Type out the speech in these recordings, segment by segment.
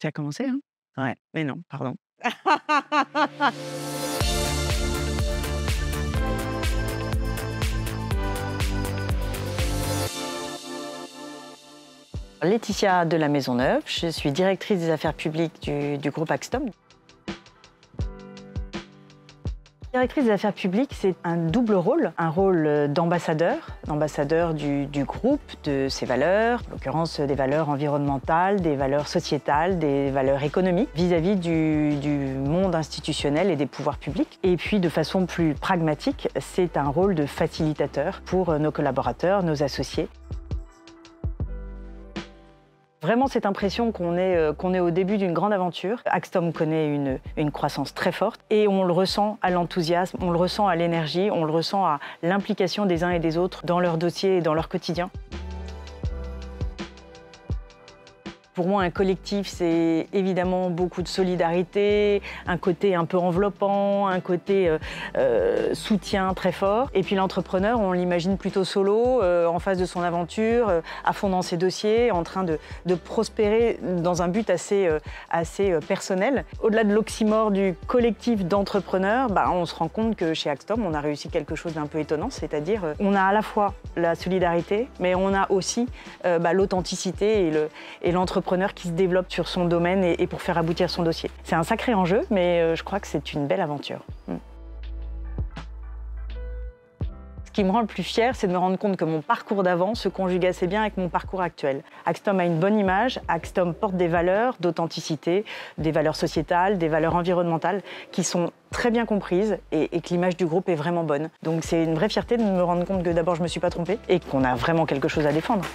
Tu as commencé, hein? Ouais, mais non, pardon. Laetitia de la Maisonneuve, je suis directrice des affaires publiques du groupe Axtom. Directrice des affaires publiques, c'est un double rôle, un rôle d'ambassadeur du groupe, de ses valeurs, en l'occurrence des valeurs environnementales, des valeurs sociétales, des valeurs économiques, vis-à-vis du monde institutionnel et des pouvoirs publics. Et puis de façon plus pragmatique, c'est un rôle de facilitateur pour nos collaborateurs, nos associés. Vraiment cette impression qu'on est au début d'une grande aventure. Axtom connaît une croissance très forte et on le ressent à l'enthousiasme, on le ressent à l'énergie, on le ressent à l'implication des uns et des autres dans leur dossier et dans leur quotidien. Pour moi, un collectif, c'est évidemment beaucoup de solidarité, un côté un peu enveloppant, un côté soutien très fort. Et puis l'entrepreneur, on l'imagine plutôt solo, en face de son aventure, à fond dans ses dossiers, en train de prospérer dans un but assez personnel. Au-delà de l'oxymore du collectif d'entrepreneurs, on se rend compte que chez Axtom, on a réussi quelque chose d'un peu étonnant, c'est-à-dire on a à la fois la solidarité, mais on a aussi l'authenticité et l'entrepreneur qui se développe sur son domaine et pour faire aboutir son dossier. C'est un sacré enjeu, mais je crois que c'est une belle aventure. Ce qui me rend le plus fière, c'est de me rendre compte que mon parcours d'avant se conjugue assez bien avec mon parcours actuel. Axtom a une bonne image, Axtom porte des valeurs d'authenticité, des valeurs sociétales, des valeurs environnementales qui sont très bien comprises et que l'image du groupe est vraiment bonne. Donc c'est une vraie fierté de me rendre compte que d'abord je ne me suis pas trompée et qu'on a vraiment quelque chose à défendre.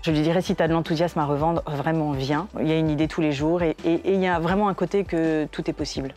Je lui dirais, si tu as de l'enthousiasme à revendre, vraiment viens. Il y a une idée tous les jours et il y a vraiment un côté que tout est possible.